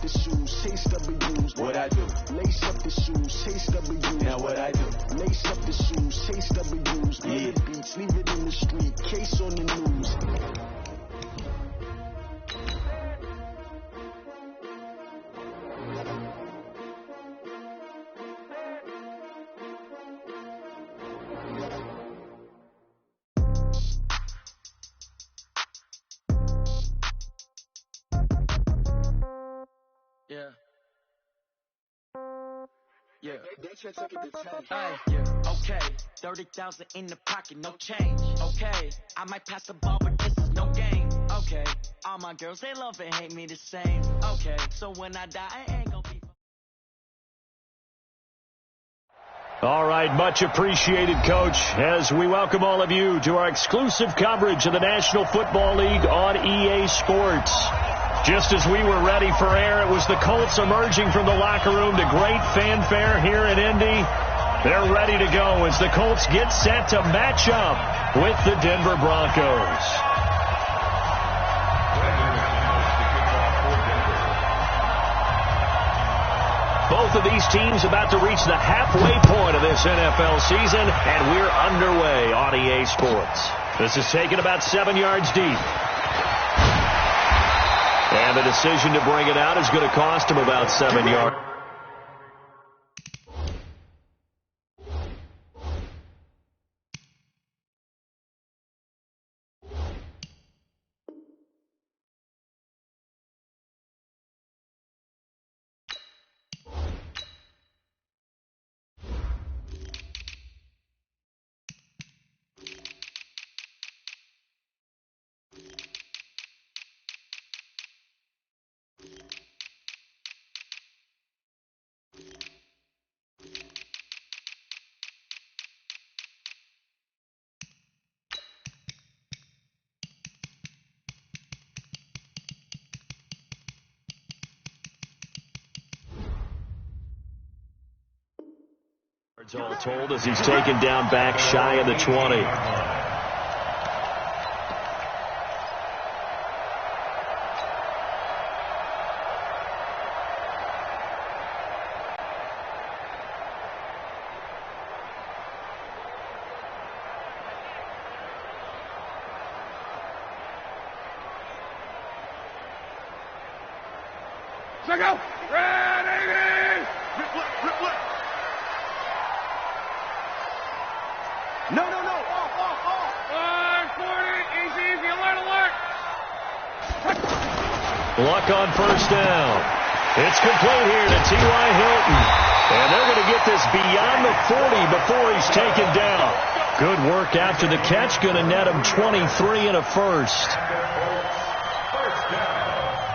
the shoes, chase W's. What I do? Lace up the shoes, chase W's. Now what I do? Lace up the shoes, chase W's. Yeah. The beats, leave it in the street, case on the news. Yeah. Okay. 30,000 in the pocket, no change. Okay. I might pass the ball, but this is no game. Okay. All my girls, they love and hate me the same. Okay. So when I die, I ain't gonna be. All right, much appreciated, Coach, as we welcome all of you to our exclusive coverage of the National Football League on EA Sports. Just as we were ready for air, it was the Colts emerging from the locker room to great fanfare here in Indy. They're ready to go as the Colts get set to match up with the Denver Broncos. Both of these teams about to reach the halfway point of this NFL season, and we're underway on EA Sports. This is taken about 7 yards deep. And the decision to bring it out is going to cost him about 7 yards. All told as he's taken down back shy of the 20. Check out! Ready! No. Off. 40, easy, alert. Luck on first down. It's complete here to T.Y. Hilton. And they're going to get this beyond the 40 before he's taken down. Good work after the catch. Going to net him 23 and a first.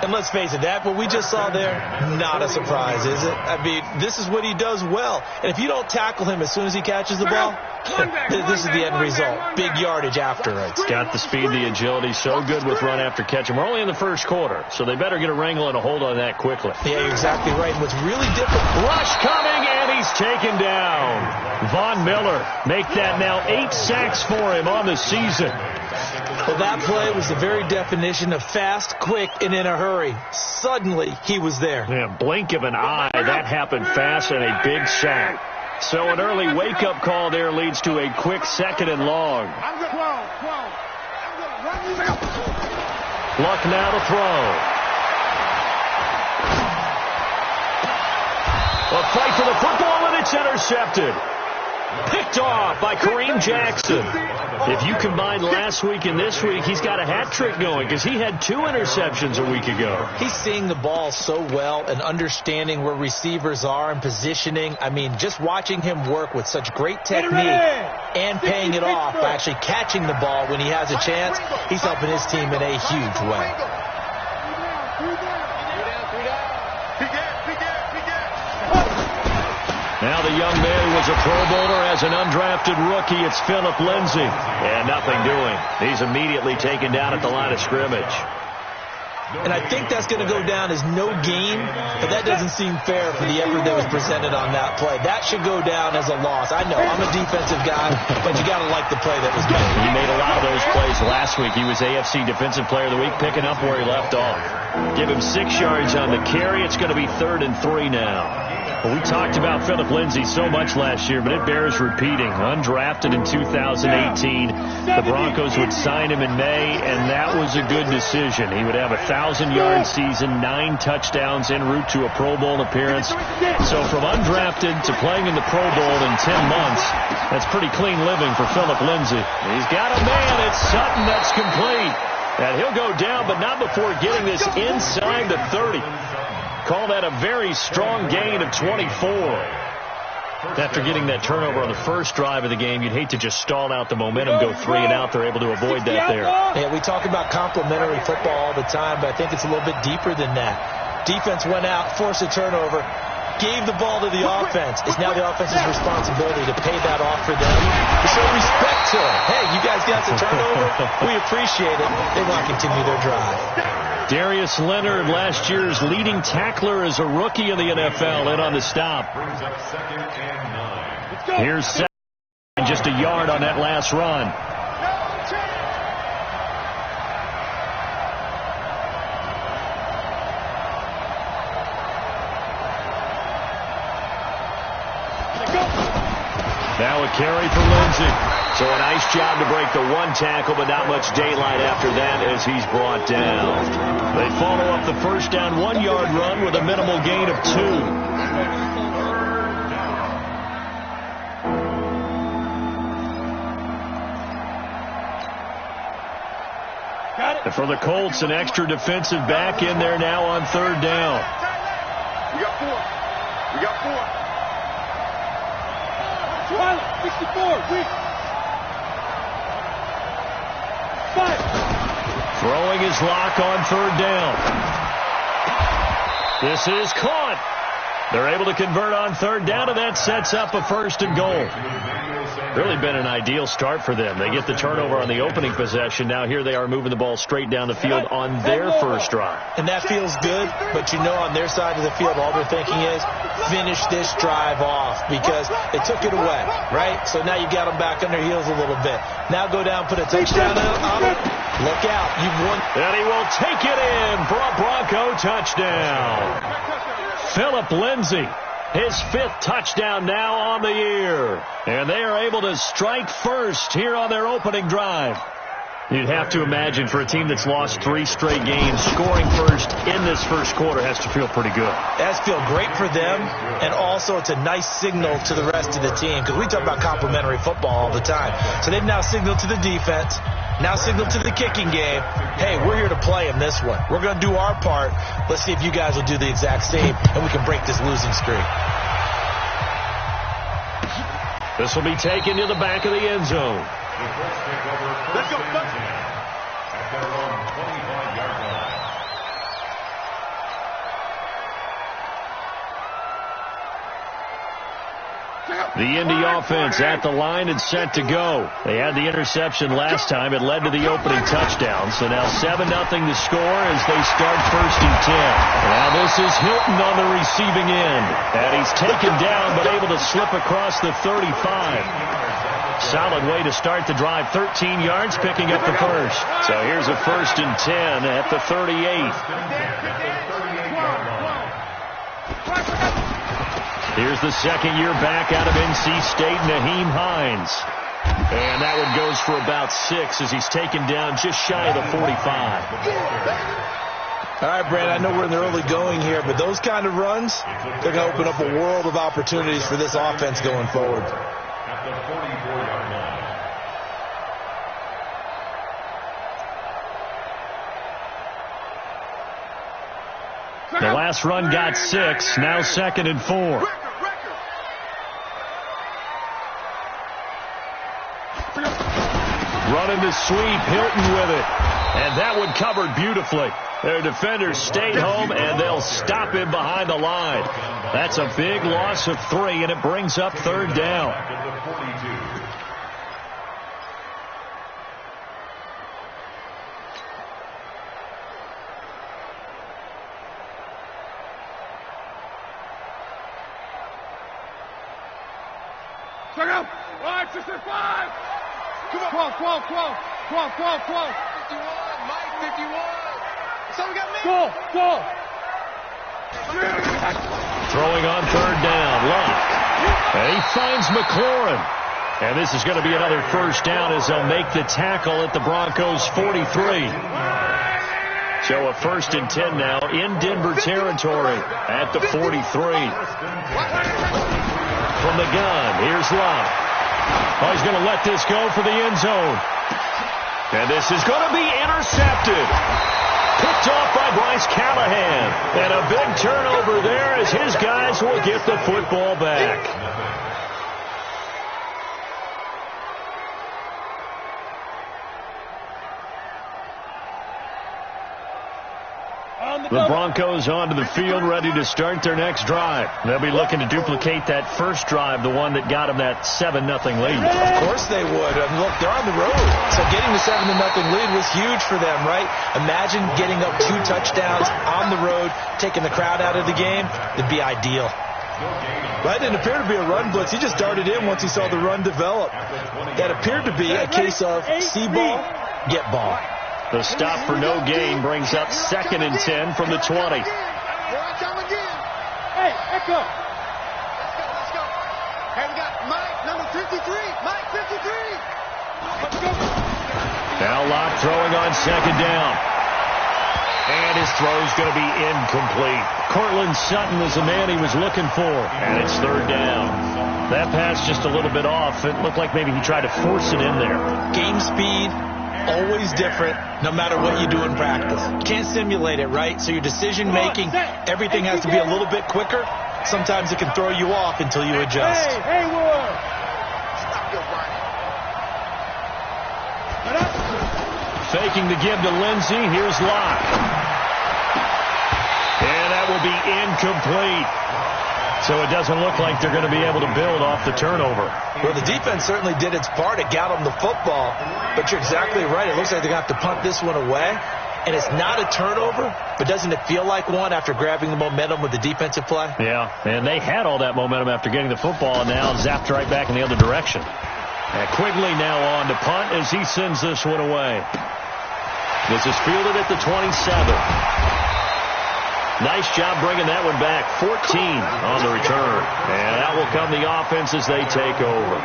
And let's face it, that what we just saw there, not a surprise, is it? I mean, this is what he does well. And if you don't tackle him as soon as he catches the ball, this is the end result. Big yardage after it. It's got the speed, the agility, so good with run after catch. And we're only in the first quarter, so they better get a wrangle and a hold on that quickly. Yeah, you're exactly right. And what's really different. Rush coming, and he's taken down. Von Miller make that now 8 sacks for him on the season. Well, that play was the very definition of fast, quick, and in a hurry. Suddenly, he was there. Yeah, blink of an eye. That happened fast and a big sack. So an early wake-up call there leads to a quick 2nd and long. Luck now to throw. A fight for the football, and it's intercepted. Picked off by Kareem Jackson. If you combine last week and this week, he's got a hat trick going because he had 2 interceptions a week ago. He's seeing the ball so well and understanding where receivers are and positioning. I mean, just watching him work with such great technique and paying it off by actually catching the ball when he has a chance, he's helping his team in a huge way. Now the young man who was a Pro Bowler as an undrafted rookie, it's Phillip Lindsay. And nothing doing. He's immediately taken down at the line of scrimmage. And I think that's going to go down as no gain, but that doesn't seem fair for the effort that was presented on that play. That should go down as a loss. I know, I'm a defensive guy, but you got to like the play that was made. He made a lot of those plays last week. He was AFC Defensive Player of the Week, picking up where he left off. Give him 6 yards on the carry. It's going to be 3rd and 3 now. Well, we talked about Philip Lindsay so much last year, but it bears repeating. Undrafted in 2018, the Broncos would sign him in May, and that was a good decision. He would have a 1,000-yard season, 9 touchdowns en route to a Pro Bowl appearance. So from undrafted to playing in the Pro Bowl in 10 months, that's pretty clean living for Philip Lindsay. He's got a man. It's Sutton that's complete. And he'll go down, but not before getting this inside the 30. Call that a very strong gain of 24. After getting that turnover on the first drive of the game, you'd hate to just stall out the momentum, go 3 and out. They're able to avoid that there. Yeah, we talk about complementary football all the time, but I think it's a little bit deeper than that. Defense went out, forced a turnover, gave the ball to the offense. It's now the offense's responsibility to pay that off for them. To show respect to it. Hey, you guys got the turnover. We appreciate it. They want to continue their drive. Darius Leonard, last year's leading tackler as a rookie in the NFL, in on the stop. Here's 7, just a yard on that last run. Now a carry for Lindsay. So a nice job to break the 1 tackle, but not much daylight after that as he's brought down. They follow up the first down 1-yard run with a minimal gain of 2. And for the Colts, an extra defensive back in there now on 3rd down. We got 4. We got 4. 64. 5. Throwing his lock on 3rd down. This is caught. They're able to convert on 3rd down, and that sets up a 1st and goal. Really been an ideal start for them. They get the turnover on the opening possession. Now here they are moving the ball straight down the field on their first drive. And that feels good, but you know on their side of the field all they're thinking is finish this drive off because they took it away, right? So now you got them back on their heels a little bit. Now go down, put a touchdown on it. Look out, you've won. And he will take it in for a Bronco touchdown. Philip Lindsay, his 5th touchdown now on the year. And they are able to strike first here on their opening drive. You'd have to imagine for a team that's lost 3 straight games, scoring first in this first quarter has to feel pretty good. That's feel great for them, and also it's a nice signal to the rest of the team because we talk about complementary football all the time. So they've now signaled to the defense, now signaled to the kicking game, hey, we're here to play in this one. We're going to do our part. Let's see if you guys will do the exact same, and we can break this losing streak. This will be taken to the back of the end zone. Let's go. The Indy offense at the line and set to go. They had the interception last time. It led to the opening touchdown. So now 7-0 to score as they start 1st and 10. Now this is Hilton on the receiving end. And he's taken down but able to slip across the 35. Solid way to start the drive. 13 yards, picking up the first. So here's a 1st and 10 at the 38. Here's the 2nd-year back out of NC State, Naheem Hines. And that one goes for about 6 as he's taken down just shy of the 45. All right, Brad, I know we're in the early going here, but those kind of runs, they're going to open up a world of opportunities for this offense going forward. The last run got 6, now 2nd and 4. Running the sweep, Hilton with it. And that one covered beautifully. Their defenders stayed home, and they'll stop him behind the line. That's a big loss of 3, and it brings up 3rd down. Check out. All right, 65. Come on. 12. 51, Mike, 51. So we got me. Go. Throwing on third down. Luck. And he finds McLaurin. And this is going to be another first down as they'll make the tackle at the Broncos' 43. So a 1st and 10 now in Denver territory at the 43. From the gun, here's Luck. Oh, he's going to let this go for the end zone. And this is going to be intercepted. Picked off by Bryce Callahan. And a big turnover there as his guys will get the football back. The Broncos onto the field, ready to start their next drive. They'll be looking to duplicate that first drive, the one that got them that 7-0 lead. Of course they would. I mean, look, they're on the road. So getting the 7-0 lead was huge for them, right? Imagine getting up 2 touchdowns on the road, taking the crowd out of the game. It'd be ideal. That didn't appear to be a run blitz. He just darted in once he saw the run develop. That appeared to be a case of see ball, get ball. The stop for no gain brings up 2nd and 10 from the 20. Hey, Echo. Let's go. Hey, we got Mike, number 53. Mike, 53. Let's go. Now Locke throwing on 2nd down. And his throw's going to be incomplete. Cortland Sutton was the man he was looking for. And it's 3rd down. That pass just a little bit off. It looked like maybe he tried to force it in there. Game speed. Always different, no matter what you do in practice. You can't simulate it, right? So your decision-making, everything has to be a little bit quicker. Sometimes it can throw you off until you adjust. Hey, Wood. Stop your running. Faking the give to Lindsey. Here's Locke. And that will be incomplete. So it doesn't look like they're going to be able to build off the turnover. Well, the defense certainly did its part. It got them the football. But you're exactly right. It looks like they're going to have to punt this one away. And it's not a turnover, but doesn't it feel like one after grabbing the momentum with the defensive play? Yeah, and they had all that momentum after getting the football, and now zapped right back in the other direction. And Quigley now on to punt as he sends this one away. This is fielded at the 27. Nice job bringing that one back. 14 on the return. And that will come the offense as they take over.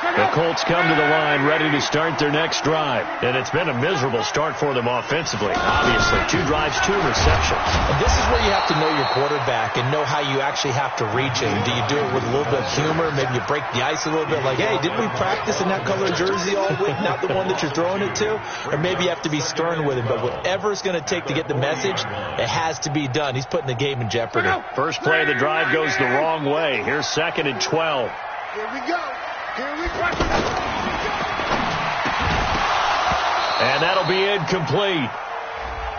The Colts come to the line ready to start their next drive. And it's been a miserable start for them offensively. Obviously, 2 drives, 2 receptions. And this is where you have to know your quarterback and know how you actually have to reach him. Do you do it with a little bit of humor? Maybe you break the ice a little bit like, hey, didn't we practice in that color jersey all week? Not the one that you're throwing it to? Or maybe you have to be stern with him. But whatever it's going to take to get the message, it has to be done. He's putting the game in jeopardy. First play of the drive goes the wrong way. Here's 2nd and 12. Here we go. And that'll be incomplete.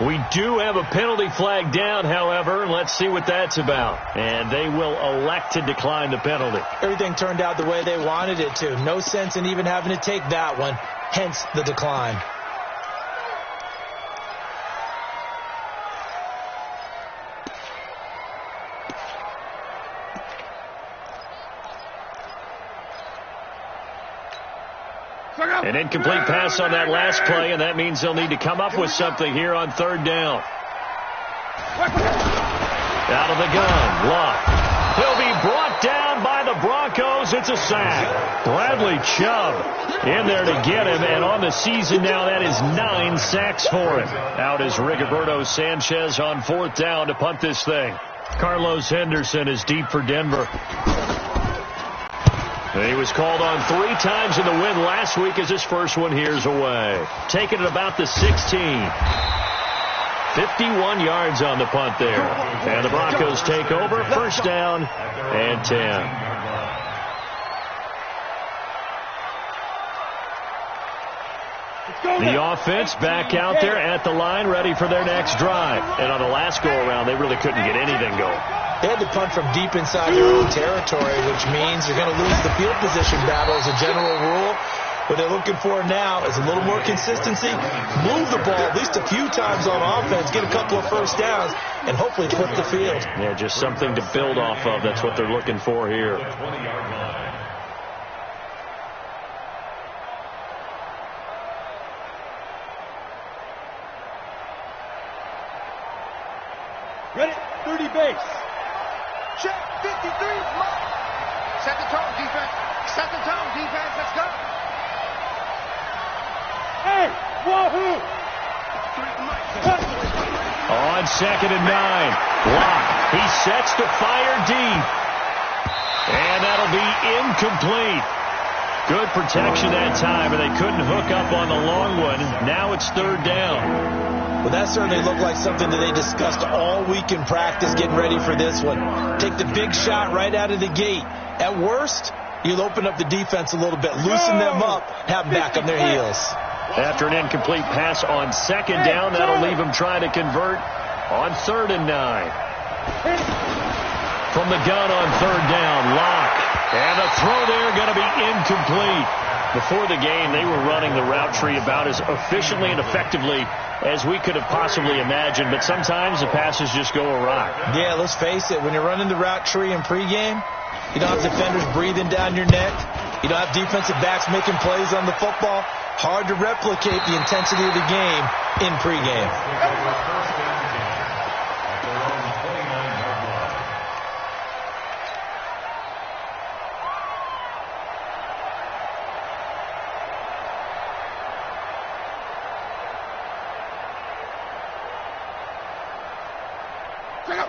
We do have a penalty flag down, however. Let's see what that's about. And they will elect to decline the penalty. Everything turned out the way they wanted it to. No sense in even having to take that one. Hence the decline. An incomplete pass on that last play, and that means they'll need to come up with something here on 3rd down. Out of the gun, Luck. He'll be brought down by the Broncos. It's a sack. Bradley Chubb in there to get him, and on the season now, that is 9 sacks for him. Out is Rigoberto Sanchez on 4th down to punt this thing. Carlos Henderson is deep for Denver. He was called on 3 times in the win last week as his first one here's away. Taking it about the 16. 51 yards on the punt there. And the Broncos take over. First down and 10. The offense back out there at the line, ready for their next drive. And on the last go-around, they really couldn't get anything going. They had to punt from deep inside their own territory, which means you're going to lose the field position battle as a general rule. What they're looking for now is a little more consistency, move the ball at least a few times on offense, get a couple of first downs, and hopefully flip the field. Yeah, just something to build off of. That's what they're looking for here. Ready? 30 base. Check. 53. Set the tone, defense. Set the tone, defense. Let's go. Hey, wahoo! On 2nd and 9. Block. He sets to fire deep. And that'll be incomplete. Good protection that time, and they couldn't hook up on the long one. Now it's 3rd down. Well, that certainly looked like something that they discussed all week in practice getting ready for this one. Take the big shot right out of the gate. At worst, you'll open up the defense a little bit, loosen them up, have them back on their heels. After an incomplete pass on 2nd down, that'll leave him trying to convert on 3rd and 9. From the gun on 3rd down, Locke. And the throw there going to be incomplete. Before the game, they were running the route tree about as efficiently and effectively as we could have possibly imagined, but sometimes the passes just go awry. Yeah, let's face it, when you're running the route tree in pregame, you don't have defenders breathing down your neck. You don't have defensive backs making plays on the football. Hard to replicate the intensity of the game in pregame.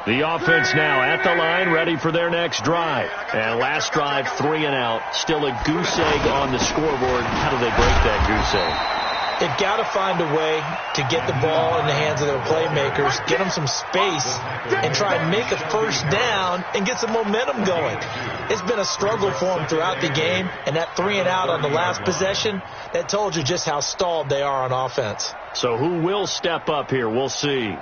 The offense now at the line, ready for their next drive. And last drive, 3 and out. Still a goose egg on the scoreboard. How do they break that goose egg? They've got to find a way to get the ball in the hands of their playmakers, get them some space, and try and make a first down and get some momentum going. It's been a struggle for them throughout the game, and that 3 and out on the last possession, that told you just how stalled they are on offense. So who will step up here? We'll see.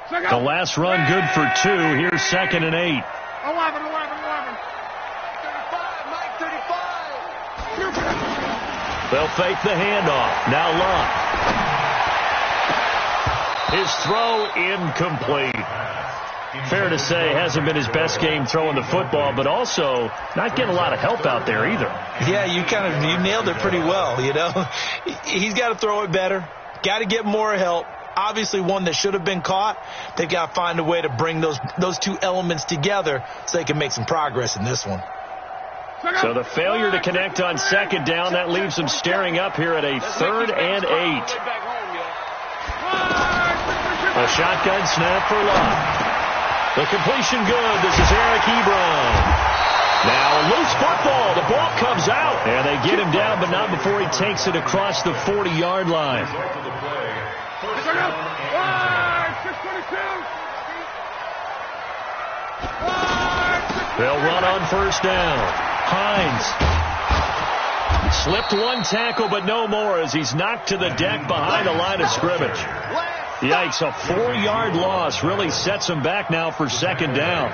The last run good for 2. Here's 2nd and 8. 11. 35, Mike, 35. They'll fake the handoff. Now Locke. His throw incomplete. Fair to say, hasn't been his best game throwing the football, but also not getting a lot of help out there either. Yeah, you nailed it pretty well, you know. He's got to throw it better. Got to get more help. Obviously one that should have been caught. They've got to find a way to bring those two elements together so they can make some progress in this one. So the failure to connect on 2nd down, that leaves them staring up here at a 3rd and 8. A shotgun snap for Locke. The completion good. This is Eric Ebron. Now a loose football. The ball comes out. And they get him down, but not before he takes it across the 40-yard line. They'll run on 1st down. Hines slipped one tackle, but no more as he's knocked to the deck behind the line of scrimmage. Yikes, a 4-yard loss really sets him back now for 2nd down.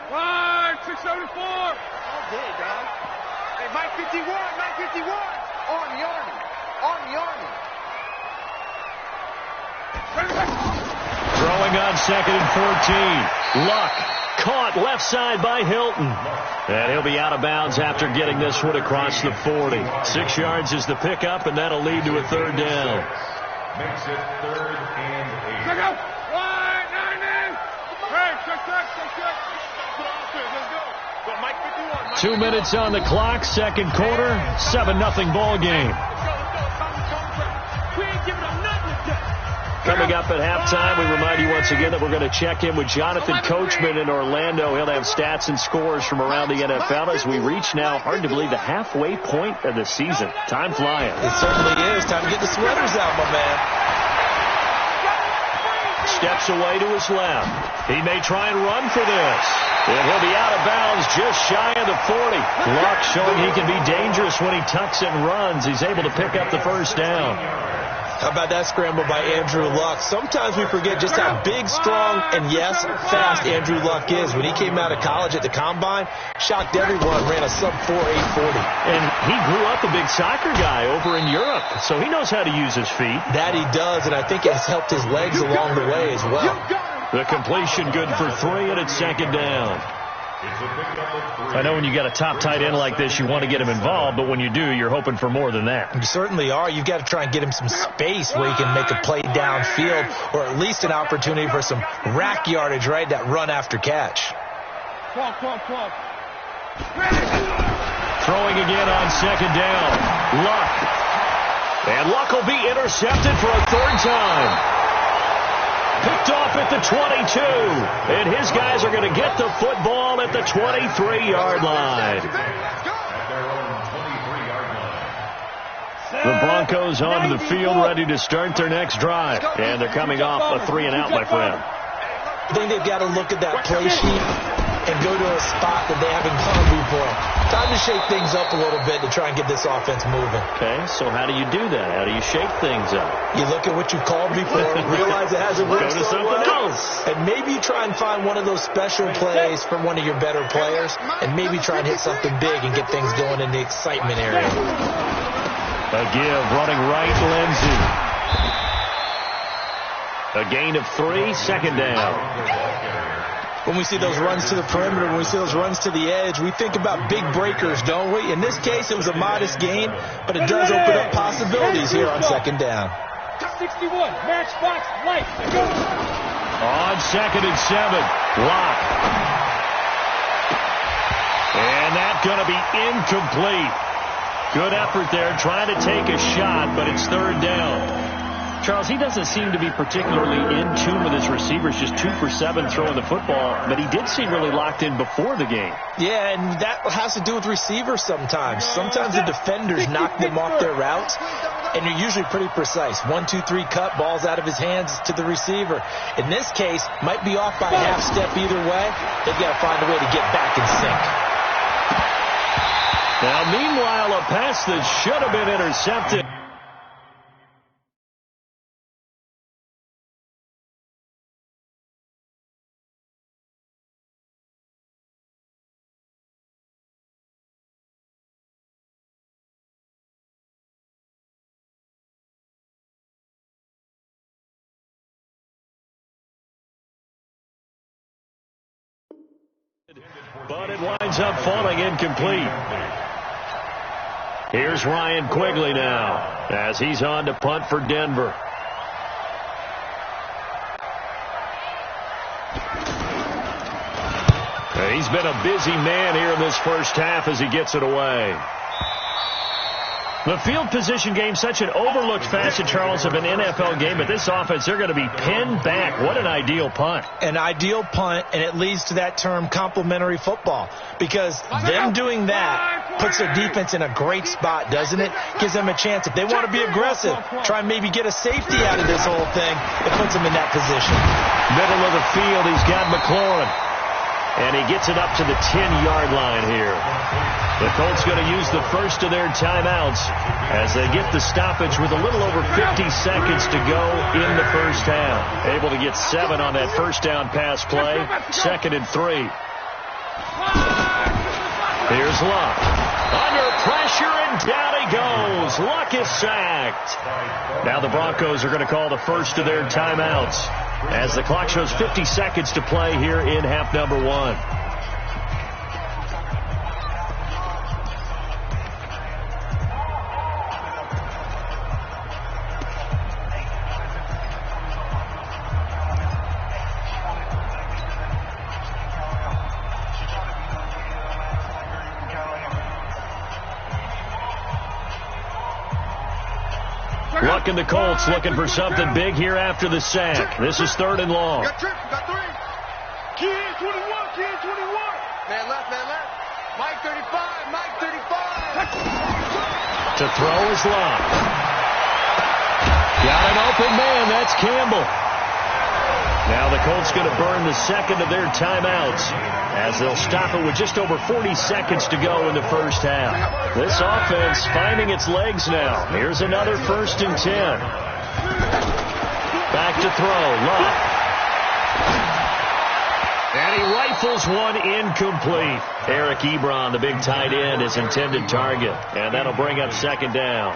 Line 674. All day, dog. Hey, Mike 51. Mike 51. On the Army. On the Army. Throwing on 2nd and 14. Luck caught left side by Hilton. And he'll be out of bounds after getting this one across the 40. 6 yards is the pickup, and that'll lead to a 3rd down. Makes it 3rd and 8. Check out. 9. Hey, check. Let's go. 2 minutes on the clock, 2nd quarter, 7-0 ball game. Coming up at halftime, we remind you once again that we're going to check in with Jonathan Coachman in Orlando. He'll have stats and scores from around the NFL as we reach now, hard to believe, the halfway point of the season. Time flying. It certainly is. Time to get the sweaters out, my man. steps away to his left. He may try and run for this. And he'll be out of bounds just shy of the 40. Luck showing he can be dangerous when he tucks and runs. He's able to pick up the first down. How about that scramble by Andrew Luck? Sometimes we forget just how big, strong, and, yes, fast Andrew Luck is. When he came out of college at the Combine, shocked everyone, ran a sub-4 840. And he grew up a big soccer guy over in Europe, so he knows how to use his feet. That he does, and I think it has helped his legs along the way as well. The completion good for 3, and it's second down. I know when you got a top tight end like this, you want to get him involved, but when you do, you're hoping for more than that. You certainly are. You've got to try and get him some space where he can make a play downfield, or at least an opportunity for some rack yardage, right? That run after catch. Throwing again on second down. Luck. And Luck will be intercepted for a third time. Picked off at the 22. And his guys are going to get the football at the 23-yard line. The Broncos onto the field, ready to start their next drive. And they're coming off a 3-and-out, my friend. I think they've got to look at that play sheet and go to a spot that they haven't gone before. Time to shake things up a little bit to try and get this offense moving. Okay, so how do you do that? How do you shake things up? You look at what you've called before, realize it hasn't worked so well, else. and maybe you try and find one of those special plays from one of your better players, and maybe try and hit something big and get things going in the excitement area. A give, running right, Lindsey. A gain of 3, second down. When we see those runs to the perimeter, when we see those runs to the edge, we think about big breakers, don't we? In this case, it was a modest gain, but it does open up possibilities here on second down. 61, matchbox, light, go. On second and 7, Lock. And that's going to be incomplete. Good effort there, trying to take a shot, but it's third down. Charles, he doesn't seem to be particularly in tune with his receivers, just 2 for 7 throwing the football, but he did seem really locked in before the game. Yeah, and that has to do with receivers sometimes. Sometimes the defenders knock them off their routes, and they're usually pretty precise. 1, 2, 3 cut, balls out of his hands to the receiver. In this case, might be off by a half step either way. They've got to find a way to get back in sync. Now, meanwhile, a pass that should have been intercepted. But it winds up falling incomplete. Here's Ryan Quigley now as he's on to punt for Denver. He's been a busy man here in this first half as he gets it away. The field position game, such an overlooked facet, Charles, of an NFL game. But this offense, they're going to be pinned back. What an ideal punt. An ideal punt, and it leads to that term complementary football. Because them doing that puts their defense in a great spot, doesn't it? Gives them a chance. If they want to be aggressive, try and maybe get a safety out of this whole thing, it puts them in that position. Middle of the field, he's got McLaurin. And he gets it up to the 10-yard line here. The Colts going to use the first of their timeouts as they get the stoppage with a little over 50 seconds to go in the first half. Able to get 7 on that first down pass play. 2nd and 3. Here's Luck. Under pressure, and down he goes. Luck is sacked. Now the Broncos are going to call the first of their timeouts as the clock shows 50 seconds to play here in half number 1. Luck and the Colts looking for something big here after the sack. This is 3rd and long. Got 3. Key in 21. Man left. Mike 35. To throw is Luck. Got an open man. That's Campbell. Now the Colts going to burn the second of their timeouts as they'll stop it with just over 40 seconds to go in the first half. This offense finding its legs now. Here's another 1st and 10. Back to throw. Love. And he rifles one incomplete. Eric Ebron, the big tight end, his intended target. And that'll bring up 2nd down.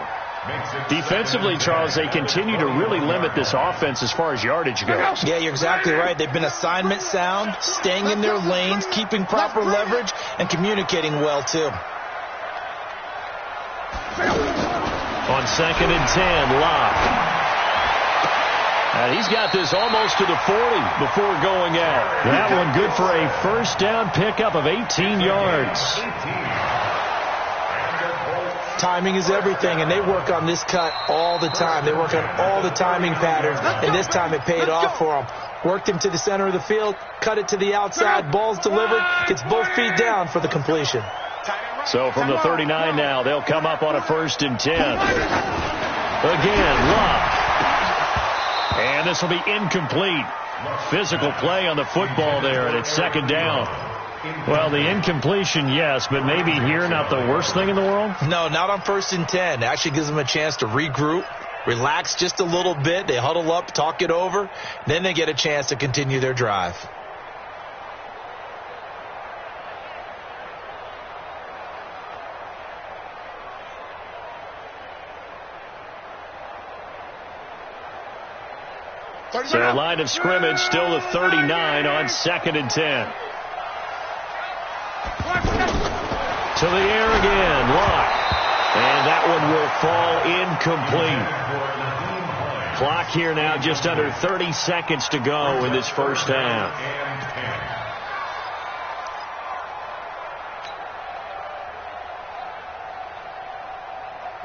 Defensively, Charles, they continue to really limit this offense as far as yardage goes. Yeah, you're exactly right. They've been assignment sound, staying in their lanes, keeping proper leverage, and communicating well, too. On 2nd and 10, Locke. And he's got this almost to the 40 before going out. That one good for a 1st down pickup of 18 yards. Timing is everything, and they work on this cut all the time. They work on all the timing patterns, and this time it paid off for them. Worked him to the center of the field, cut it to the outside, ball's delivered, gets both feet down for the completion. So from the 39 now, they'll come up on a 1st and 10. Again, Love. And this will be incomplete. Physical play on the football there, and it's 2nd down. Well, the incompletion, yes, but maybe here not the worst thing in the world? No, not on 1st and 10. It actually gives them a chance to regroup, relax just a little bit. They huddle up, talk it over. Then they get a chance to continue their drive. So line of scrimmage still the 39 on 2nd and 10. To the air again, Locke. And that one will fall incomplete. Clock here now just under 30 seconds to go in this first half.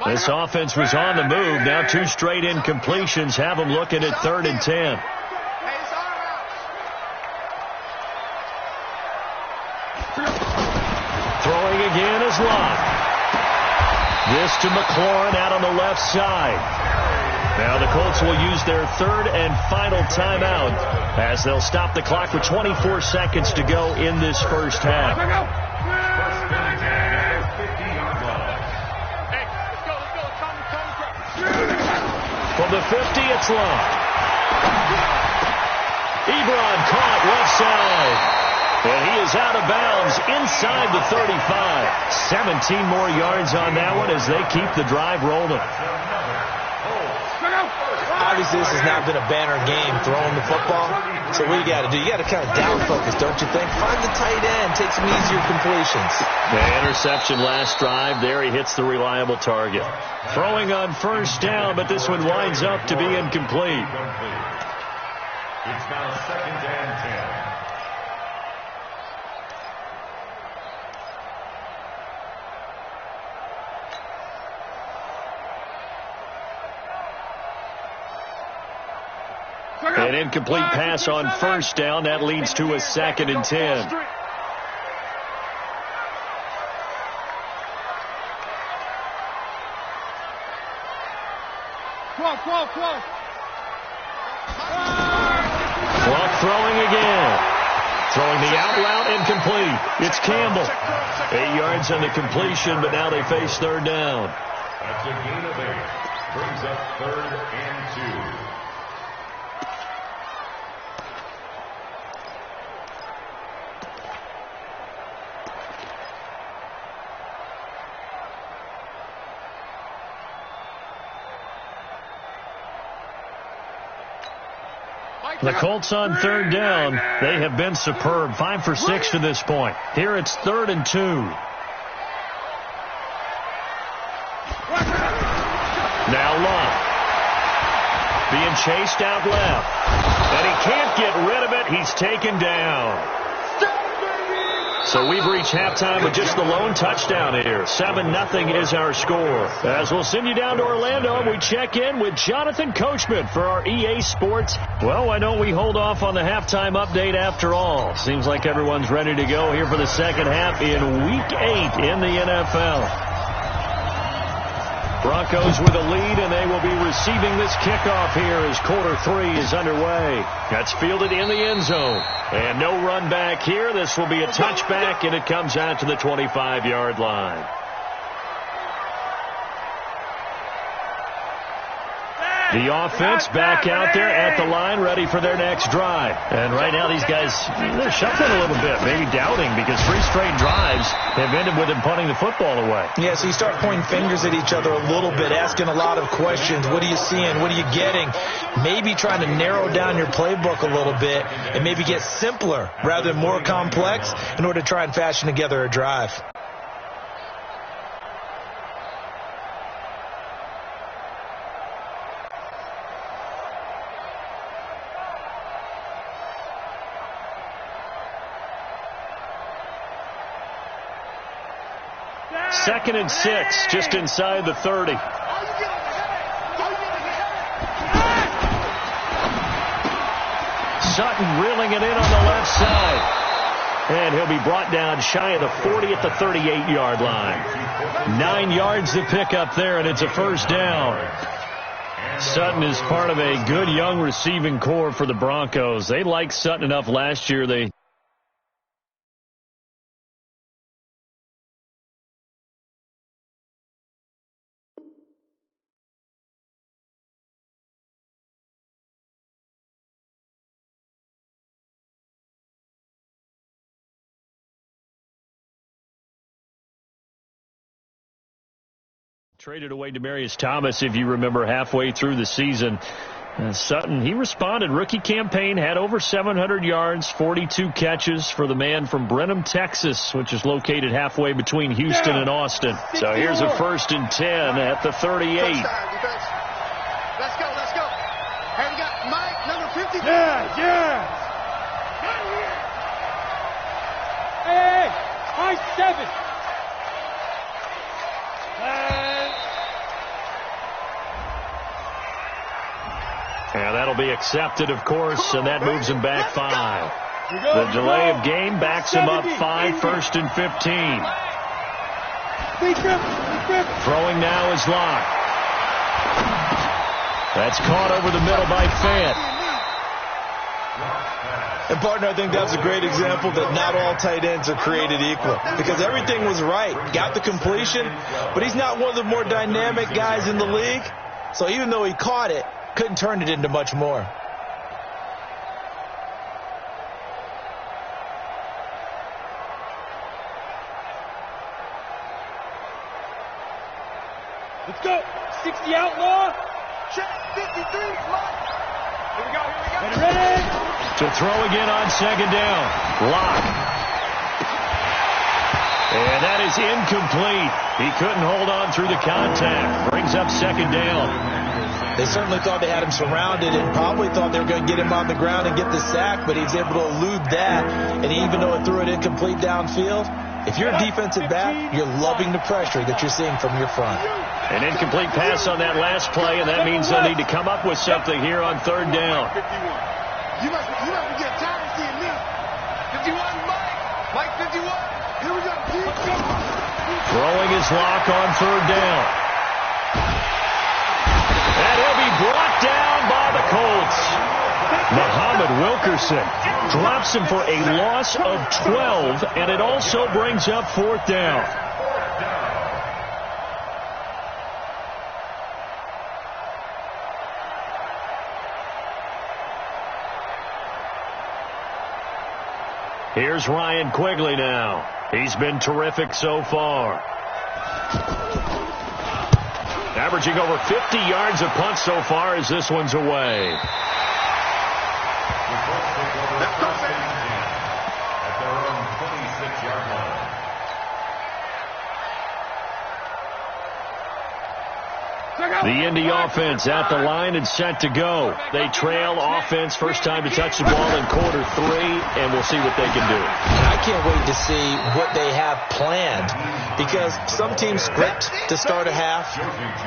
This offense was on the move. Now 2 straight incompletions have them looking at 3rd and 10. Throwing again is Locke. This to McLaurin out on the left side. Now the Colts will use their 3rd and final timeout as they'll stop the clock with 24 seconds to go in this first half. From the 50, it's Locke. Ebron caught left side. And he is out of bounds inside the 35. 17 more yards on that one as they keep the drive rolling. Obviously, this has not been a banner game throwing the football. So what you got to do? You got to kind of down focus, don't you think? Find the tight end, take some easier completions. The interception last drive. There he hits the reliable target. Throwing on 1st down, but this one winds up to be incomplete. It's now 2nd and 10. An incomplete pass on 1st down. That leads to a 2nd and 10. Clock throwing again. Throwing the out route incomplete. It's Campbell. 8 yards on the completion, but now they face 3rd down. That's a gain of 8. Brings up 3rd and 2. The Colts on 3rd down. They have been superb. 5 for 6 to this point. Here it's 3rd and 2. Now Locke. Being chased out left. And he can't get rid of it. He's taken down. So we've reached halftime with just the lone touchdown here. 7-0 is our score. As we'll send you down to Orlando, we check in with Jonathan Coachman for our EA Sports. Well, why don't we hold off on the halftime update after all? Seems like everyone's ready to go here for the second half in Week 8 in the NFL. Broncos with a lead, and they will be receiving this kickoff here as quarter 3 is underway. That's fielded in the end zone. And no run back here. This will be a touchback, and it comes out to the 25-yard line. The offense back out there at the line, ready for their next drive. And right now these guys, they're shuffling a little bit, maybe doubting, because 3 straight drives have ended with them punting the football away. Yeah, so you start pointing fingers at each other a little bit, asking a lot of questions. What are you seeing? What are you getting? Maybe trying to narrow down your playbook a little bit and maybe get simpler rather than more complex in order to try and fashion together a drive. Second and 6, just inside the 30. Sutton reeling it in on the left side. And he'll be brought down shy of the 40 at the 38-yard line. 9 yards to pick up there, and it's a first down. Sutton is part of a good young receiving core for the Broncos. They liked Sutton enough last year. They traded away Demaryius Thomas, if you remember, halfway through the season. Sutton, he responded. Rookie campaign, had over 700 yards, 42 catches for the man from Brenham, Texas, which is located halfway between Houston and Austin. So here's a 1st and 10 at the 38. Let's go, let's go. Hey, we got Mike, number 50. Yeah. Hey, Mike 7. And that'll be accepted, of course, and that moves him back 5. The delay of game backs him up 5, 1st and 15. Throwing now is Locke. That's caught over the middle by Fant. And, partner, I think that's a great example that not all tight ends are created equal, because everything was right. Got the completion, but he's not one of the more dynamic guys in the league. So even though he caught it, couldn't turn it into much more. Let's go. 60 outlaw. Check 53. Here we go. Ready. To throw again on 2nd down. Locke. And that is incomplete. He couldn't hold on through the contact. Brings up 2nd down. They certainly thought they had him surrounded and probably thought they were going to get him on the ground and get the sack, but he's able to elude that. And even though it threw it incomplete downfield, if you're a defensive back, you're loving the pressure that you're seeing from your front. An incomplete pass on that last play, and that means they'll need to come up with something here on 3rd down. You must be getting tired of seeing me. 51, Mike 51. Here we go. Throwing his Locke on 3rd down. And he'll be brought down by the Colts. Muhammad Wilkerson drops him for a loss of 12, and it also brings up 4th down. Here's Ryan Quigley now. He's been terrific so far. Averaging over 50 yards of punt so far as this one's away. At their own 26-yard line. The Indy offense at the line and set to go. They trail offense, first time to touch the ball in quarter 3, and we'll see what they can do. I can't wait to see what they have planned, because some teams script to start a half.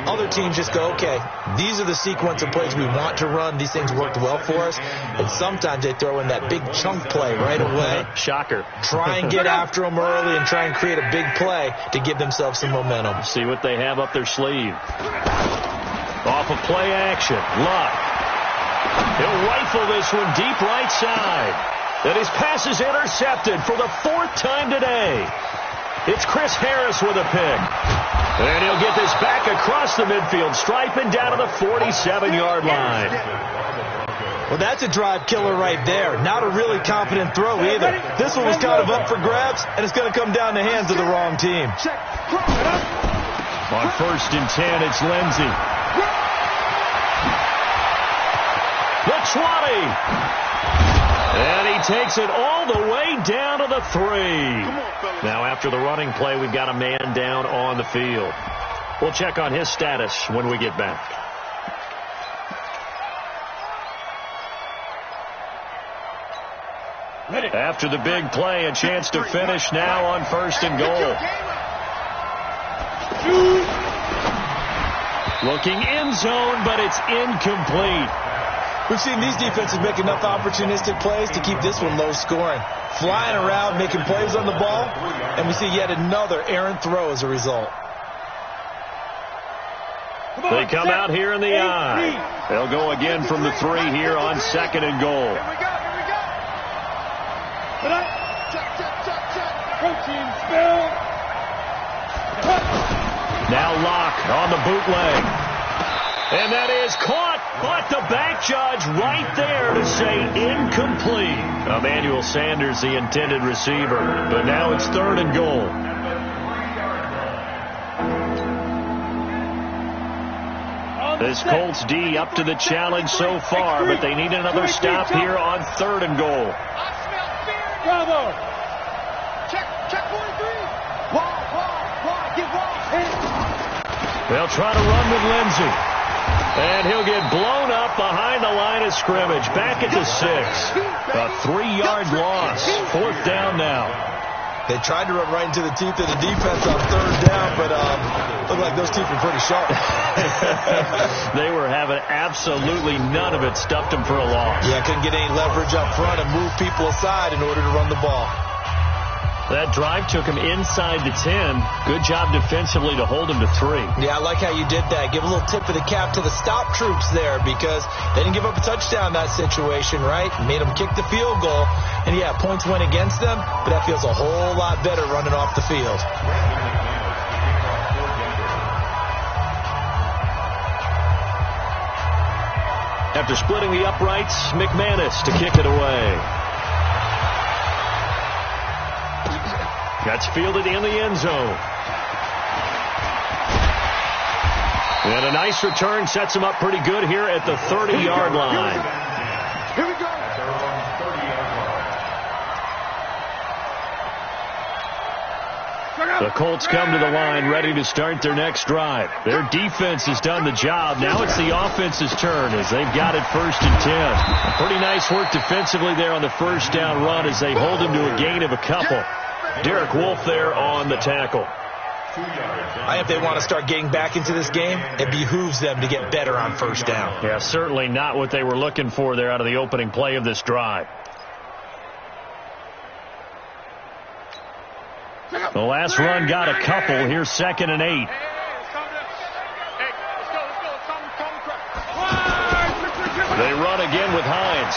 Other teams just go, okay, these are the sequence of plays we want to run. These things worked well for us. And sometimes they throw in that big chunk play right away. Shocker. Try and get after them early and try and create a big play to give themselves some momentum. See what they have up their sleeve. Off of play action. Luck. He'll rifle this one deep right side. And his pass is intercepted for the 4th time today. It's Chris Harris with a pick. And he'll get this back across the midfield stripe and down to the 47-yard line. Well, that's a drive killer right there. Not a really confident throw either. This one was kind of up for grabs, and it's going to come down the hands of the wrong team. On 1st and 10, it's Lindsey. The 20. And he takes it all the way down to the 3. Now, after the running play, we've got a man down on the field. We'll check on his status when we get back. After the big play, a chance to finish now on 1st and goal. Looking end zone, but it's incomplete. We've seen these defenses make enough opportunistic plays to keep this one low scoring. Flying around, making plays on the ball, and we see yet another errant throw as a result. They come out here in the I. They'll go again from the 3 here on 2nd and goal. Now Locke on the bootleg. And that is caught, but the back judge right there to say incomplete. Emmanuel Sanders, the intended receiver. But now it's 3rd and goal. This Colts D up to the challenge so far, but they need another stop here on 3rd and goal. Bravo. Check 43. Wide, get wide. They'll try to run with Lindsey. And he'll get blown up behind the line of scrimmage. Back at the 6. A 3-yard loss. 4th down now. They tried to run right into the teeth of the defense on 3rd down, but looked like those teeth were pretty sharp. They were having absolutely none of it. Stuffed them for a loss. Yeah, couldn't get any leverage up front and move people aside in order to run the ball. That drive took him inside the 10. Good job defensively to hold him to 3. Yeah, I like how you did that. Give a little tip of the cap to the stop troops there, because they didn't give up a touchdown in that situation, right? Made them kick the field goal. And, yeah, points went against them, but that feels a whole lot better running off the field. After splitting the uprights, McManus to kick it away. That's fielded in the end zone. And a nice return sets him up pretty good here at the 30-yard line. Here we go. The Colts come to the line ready to start their next drive. Their defense has done the job. Now it's the offense's turn as they've got it 1st and 10. Pretty nice work defensively there on the 1st down run as they hold him to a gain of a couple. Derek Wolfe there on the tackle. If they want to start getting back into this game, it behooves them to get better on 1st down. Yeah, certainly not what they were looking for there out of the opening play of this drive. The last run got a couple. Here's 2nd and 8. They run again with Hines.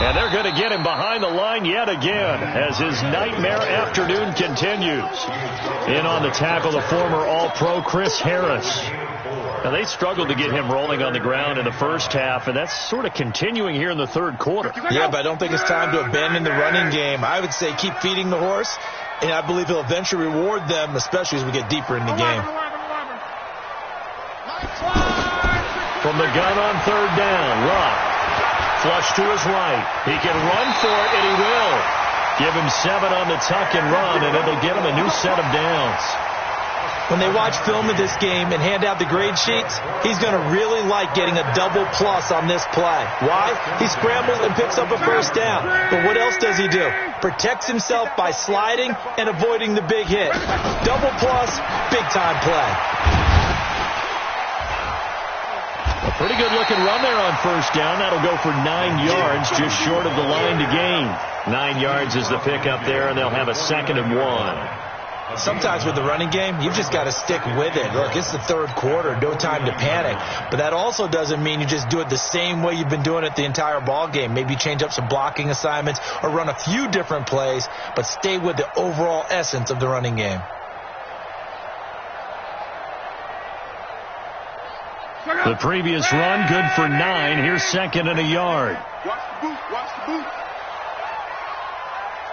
And they're going to get him behind the line yet again as his nightmare afternoon continues. In on the tackle, the former All-Pro Chris Harris. Now, they struggled to get him rolling on the ground in the 1st half, and that's sort of continuing here in the 3rd quarter. Yeah, but I don't think it's time to abandon the running game. I would say keep feeding the horse, and I believe he'll eventually reward them, especially as we get deeper in the game. From the gun on 3rd down, Luck. Flush to his right. He can run for it, and he will. Give him 7 on the tuck and run, and it'll get him a new set of downs. When they watch film of this game and hand out the grade sheets, he's going to really like getting a double plus on this play. Why? He scrambles and picks up a first down. But what else does he do? Protects himself by sliding and avoiding the big hit. Double plus, big-time play. A pretty good-looking run there on first down. That'll go for 9 yards, just short of the line to gain. 9 yards is the pickup there, and they'll have a 2nd and 1. Sometimes with the running game, you've just got to stick with it. Look, it's the third quarter, no time to panic. But that also doesn't mean you just do it the same way you've been doing it the entire ball game. Maybe change up some blocking assignments or run a few different plays, but stay with the overall essence of the running game. The previous run, good for 9. Here's 2nd and a yard. Watch the boot, watch the boot.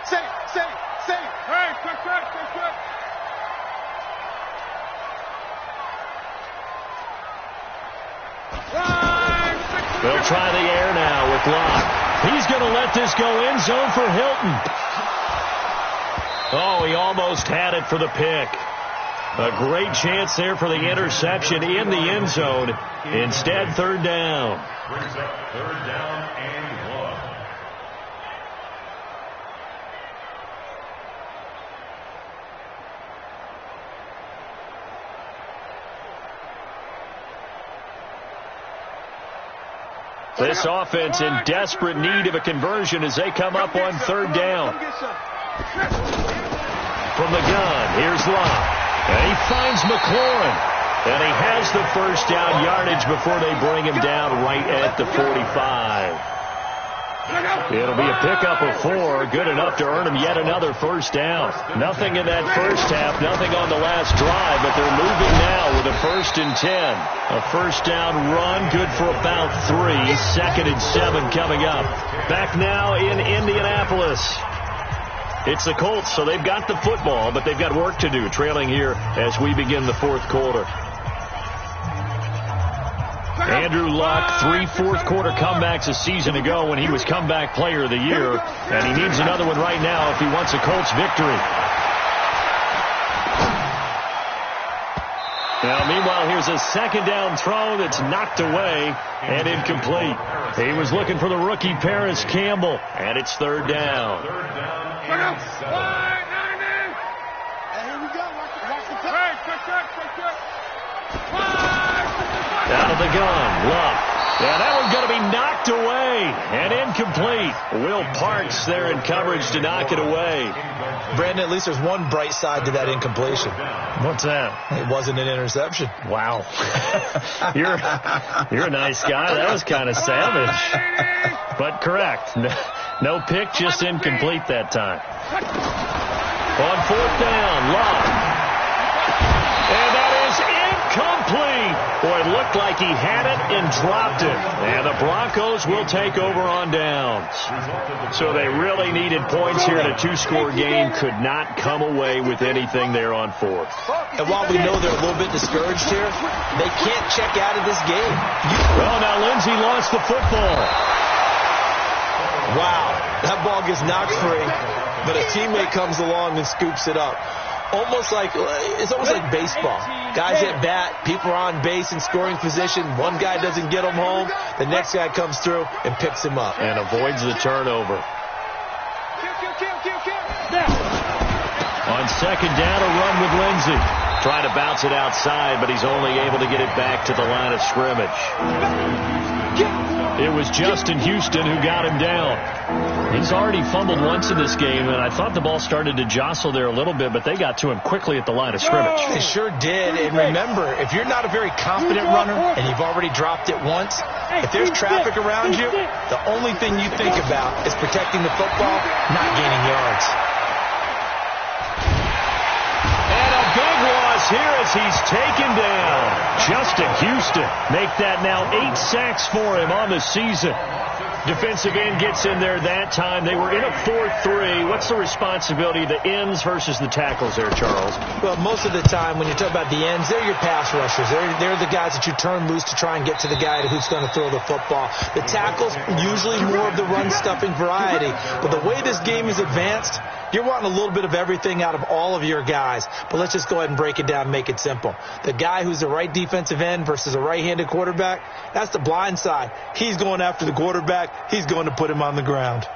Safe. Hey, quick. They'll try the air now with Locke. He's going to let this go end zone for Hilton. Oh, he almost had it for the pick. A great chance there for the interception in the end zone. Instead, 3rd down. Brings up 3rd down and 1. This offense in desperate need of a conversion as they come up on 3rd down. From the gun, here's Locke. And he finds McLaurin. And he has the first down yardage before they bring him down right at the 45. It'll be a pickup of 4, good enough to earn him yet another first down. Nothing in that first half, nothing on the last drive, but they're moving now with a 1st and 10. A first down run, good for about 3. 2nd and 7 coming up. Back now in Indianapolis. It's the Colts, so they've got the football, but they've got work to do, trailing here as we begin the 4th quarter. Andrew Luck, 3 fourth-quarter comebacks a season ago when he was comeback player of the year, and he needs another one right now if he wants a Colts victory. Now, meanwhile, here's a 2nd down throw that's knocked away and incomplete. He was looking for the rookie Paris Campbell, and it's 3rd down. Here we go. Watch the play. Out of the gun, Luck. Yeah, that one's going to be knocked away and incomplete. Will Parks there in coverage to knock it away. Brandon, at least there's one bright side to that incompletion. What's that? It wasn't an interception. Wow. You're a nice guy. That was kind of savage. But correct. No pick, just incomplete that time. On 4th down, Luck. And that is incomplete. Boy, it looked like he had it and dropped it. And the Broncos will take over on downs. So they really needed points here in a 2-score game. Could not come away with anything there on 4th. And while we know they're a little bit discouraged here, they can't check out of this game. Well, now Lindsey lost the football. Wow, that ball gets knocked free, but a teammate comes along and scoops it up. It's almost like baseball. Guys at bat, people are on base in scoring position. One guy doesn't get him home. The next guy comes through and picks him up. And avoids the turnover. On 2nd down, a run with Lindsey. Trying to bounce it outside, but he's only able to get it back to the line of scrimmage. It was Justin Houston who got him down. He's already fumbled once in this game, and I thought the ball started to jostle there a little bit, but they got to him quickly at the line of scrimmage. They sure did. And remember, if you're not a very confident runner and you've already dropped it once, if there's traffic around you, the only thing you think about is protecting the football, not gaining yards. And a big loss here as he's taken down. Justin Houston make that now 8 sacks for him on the season. defensive end gets in there that time. They were in a 4-3. What's the responsibility of the ends versus the tackles there, Charles? Well, most of the time when you talk about the ends, they're your pass rushers. They're the guys that you turn loose to try and get to the guy who's going to throw the football. The tackles, usually more of the run-stuffing variety. But the way this game is advanced, you're wanting a little bit of everything out of all of your guys. But let's just go ahead and break it down and make it simple. The guy who's the right defensive end versus a right-handed quarterback, that's the blind side. He's going after the quarterback. He's going to put him on the ground.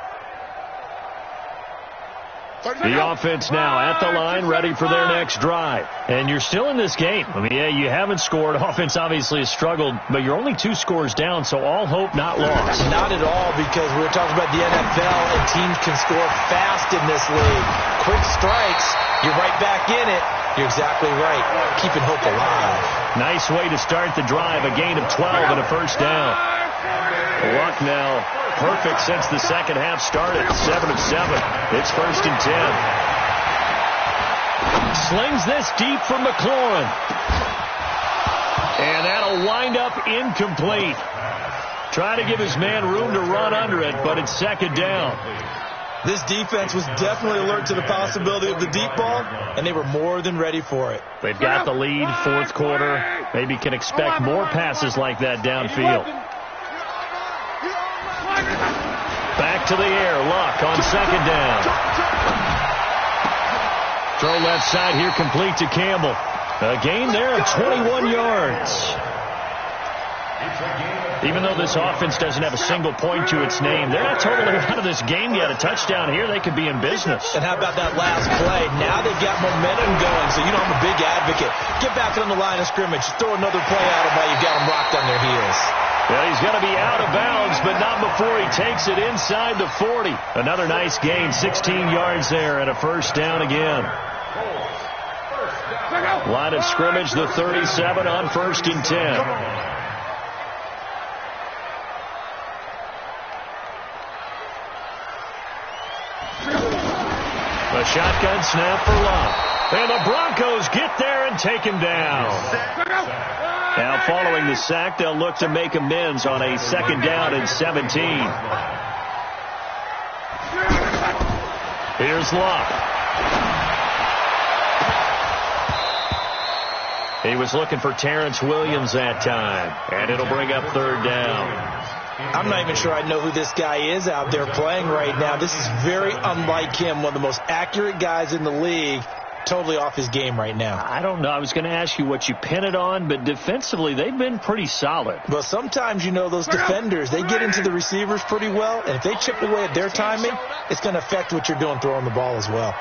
The offense now at the line, ready for their next drive. And you're still in this game. I mean, yeah, you haven't scored. Offense obviously has struggled, but you're only 2 scores down, so all hope not lost. Not at all, because we were talking about the NFL, and teams can score fast in this league. Quick strikes, you're right back in it. You're exactly right. Keeping hope alive. Nice way to start the drive. A gain of 12 and a first down. Luck now perfect since the second half started. 7 of 7. It's 1st and 10. Slings this deep from McLaurin. And that'll wind up incomplete. Try to give his man room to run under it, but it's 2nd down. This defense was definitely alert to the possibility of the deep ball, and they were more than ready for it. They've got the lead, 4th quarter. Maybe can expect more passes like that downfield. Back to the air. Luck on 2nd down. Throw left side here, complete to Campbell. A gain there of 21 yards. Even though this offense doesn't have a single point to its name, they're not totally out of this game yet. A touchdown here, they could be in business. And how about that last play? Now they've got momentum going, so you know I'm a big advocate. Get back on the line of scrimmage. Throw another play at them while you've got them rocked on their heels. Well, he's going to be out of bounds, but not before he takes it inside the 40. Another nice gain, 16 yards there, and a first down again. Line of scrimmage, the 37 on 1st and 10. A shotgun snap for Luck. And the Broncos get there and take him down. Now following the sack, they'll look to make amends on a 2nd down and 17. Here's Luck. He was looking for Terrence Williams that time. And it'll bring up 3rd down. I'm not even sure I know who this guy is out there playing right now. This is very unlike him, one of the most accurate guys in the league. Totally off his game right now. I don't know. I was going to ask you what you pin it on, but defensively, they've been pretty solid. Well, sometimes, you know, those defenders, they get into the receivers pretty well, and if they chip away at their timing, it's going to affect what you're doing throwing the ball as well.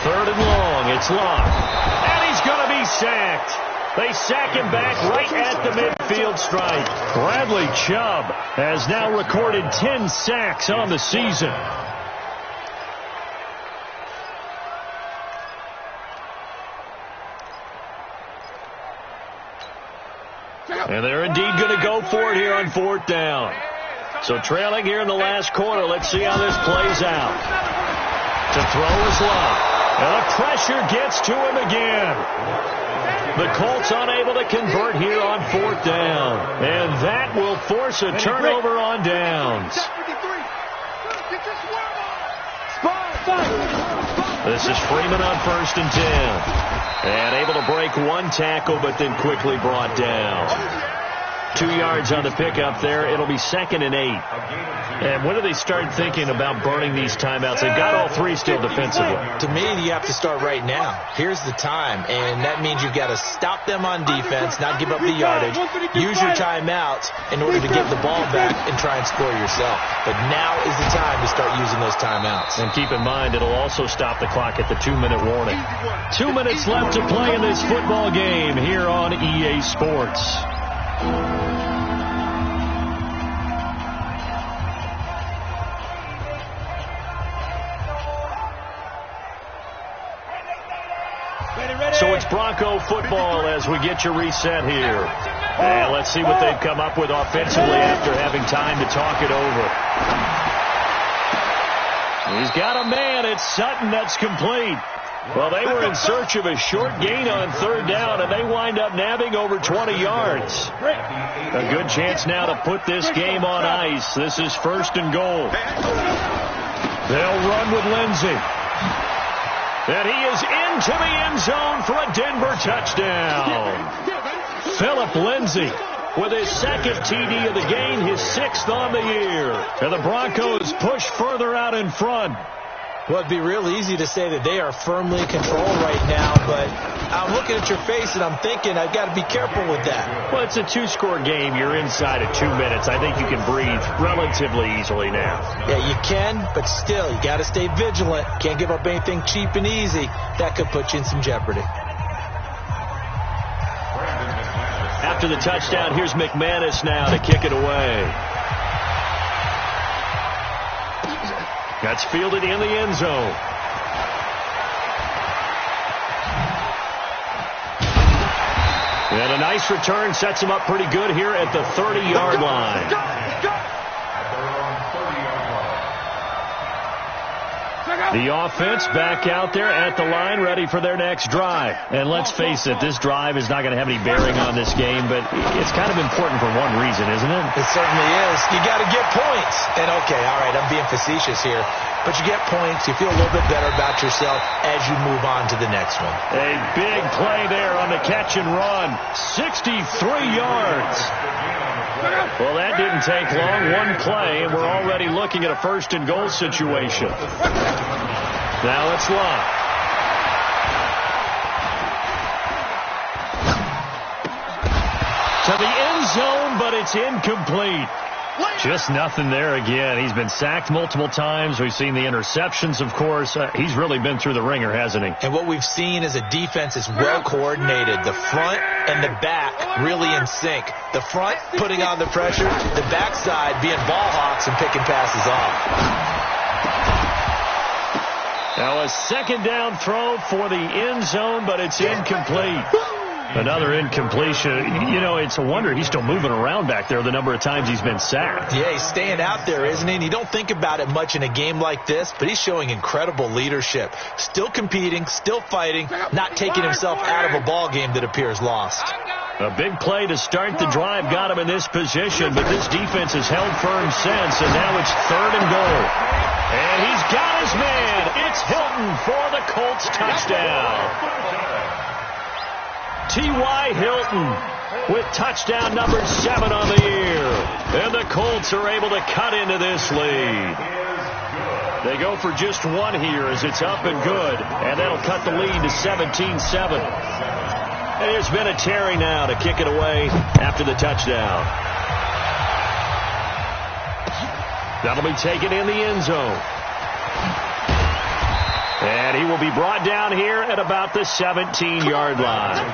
3rd and long. It's Luck. And he's going to be sacked. They sack him back right at the midfield stripe. Bradley Chubb has now recorded 10 sacks on the season. And they're indeed going to go for it here on 4th down. So trailing here in the last quarter. Let's see how this plays out. To throw is Luck. And the pressure gets to him again. The Colts unable to convert here on 4th down. And that will force a turnover on downs. This is Freeman on 1st and 10. And able to break one tackle, but then quickly brought down. 2 yards on the pickup there. It'll be 2nd and 8. And when do they start thinking about burning these timeouts? They've got all 3 still defensively. To me, you have to start right now. Here's the time, and that means you've got to stop them on defense, not give up the yardage, use your timeouts in order to get the ball back and try and score yourself. But now is the time to start using those timeouts. And keep in mind, it'll also stop the clock at the 2-minute warning. 2 minutes left to play in this football game here on EA Sports. So it's Bronco football as we get you reset here. And let's see what they've come up with offensively after having time to talk it over. He's got a man. It's Sutton. That's complete. Well, they were in search of a short gain on third down, and they wind up nabbing over 20 yards. A good chance now to put this game on ice. This is 1st and goal. They'll run with Lindsey. And he is into the end zone for a Denver touchdown. Phillip Lindsey with his 2nd TD of the game, his 6th on the year. And the Broncos push further out in front. Well, it'd be real easy to say that they are firmly controlled right now, but I'm looking at your face and I'm thinking I've got to be careful with that. Well, it's a 2-score game. You're inside of 2 minutes. I think you can breathe relatively easily now. Yeah, you can, but still, you got to stay vigilant. Can't give up anything cheap and easy. That could put you in some jeopardy. After the touchdown, here's McManus now to kick it away. That's fielded in the end zone. And a nice return sets him up pretty good here at the 30-yard line. The offense back out there at the line, ready for their next drive. And let's face it, this drive is not going to have any bearing on this game, but it's kind of important for one reason, isn't it? It certainly is. You got to get points. And, okay, all right, I'm being facetious here. But you get points, you feel a little bit better about yourself as you move on to the next one. A big play there on the catch and run. 63 yards. Well, that didn't take long. One play, and we're already looking at a 1st and goal situation. Now it's Locke. To the end zone, but it's incomplete. Just nothing there again. He's been sacked multiple times. We've seen the interceptions, of course. He's really been through the ringer, hasn't he? And what we've seen is a defense is well coordinated. The front and the back really in sync. The front putting on the pressure, the backside being ball hawks and picking passes off. Now a 2nd down throw for the end zone, but it's incomplete. Another incompletion. You know, it's a wonder he's still moving around back there the number of times he's been sacked. Yeah, he's staying out there, isn't he? And you don't think about it much in a game like this, but he's showing incredible leadership. Still competing, still fighting, not taking himself out of a ball game that appears lost. A big play to start the drive got him in this position, but this defense has held firm since, and now it's 3rd and goal. And he's got his man. It's Hilton for the Colts touchdown. T.Y. Hilton with touchdown number 7 on the year. And the Colts are able to cut into this lead. They go for just one here as it's up and good. And that'll cut the lead to 17-7. And there's been a Terry now to kick it away after the touchdown. That'll be taken in the end zone. And he will be brought down here at about the 17-yard line.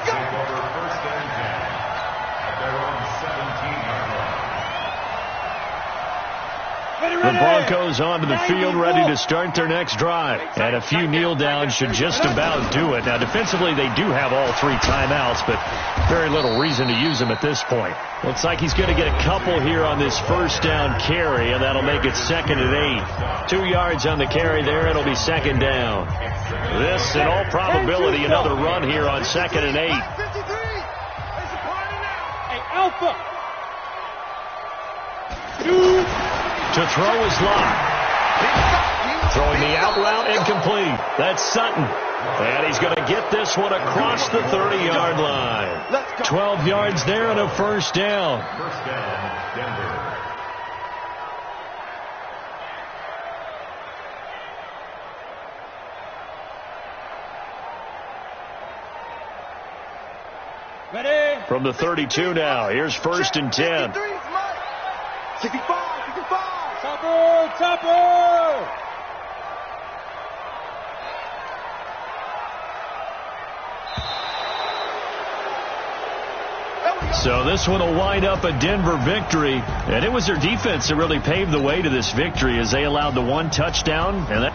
The Broncos onto the field ready to start their next drive. And a few kneel downs should just about do it. Now, defensively, they do have all 3 timeouts, but very little reason to use them at this point. Looks like he's going to get a couple here on this 1st down carry, and that'll make it 2nd and 8. 2 yards on the carry there. It'll be 2nd down. This, in all probability, another run here on 2nd and 8. Hey, Alpha. To throw is Locke. Throwing the out route incomplete. That's Sutton. And he's going to get this one across the 30-yard line. 12 yards there and a 1st down. First down, Denver. Ready? From the 32 now. Here's 1st and 10. 65. Topper! So this one will wind up a Denver victory. And it was their defense that really paved the way to this victory as they allowed the 1 touchdown. And that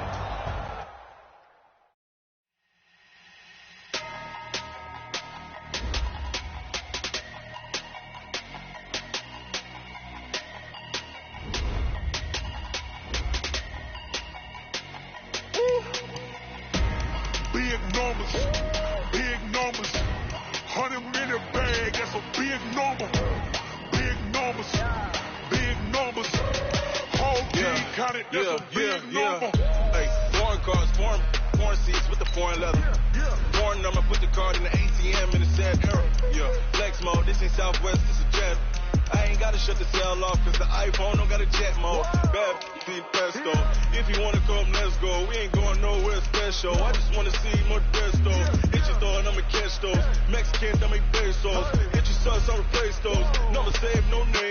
Big got it. That's a big number. Hey, foreign cars, foreign seats with the foreign leather. Foreign number, put the card in the ATM in the sad era. Flex mode, this ain't Southwest, this is Jet. I ain't gotta shut the cell off, cause the iPhone don't got a jet mode. Bad feet presto. If you wanna come, let's go. We ain't going nowhere special. I just wanna see more Modesto. Hit your thought, I'ma catch those. Mexican, I make pesos. Hit your sus, I'll replace those. Never save no name.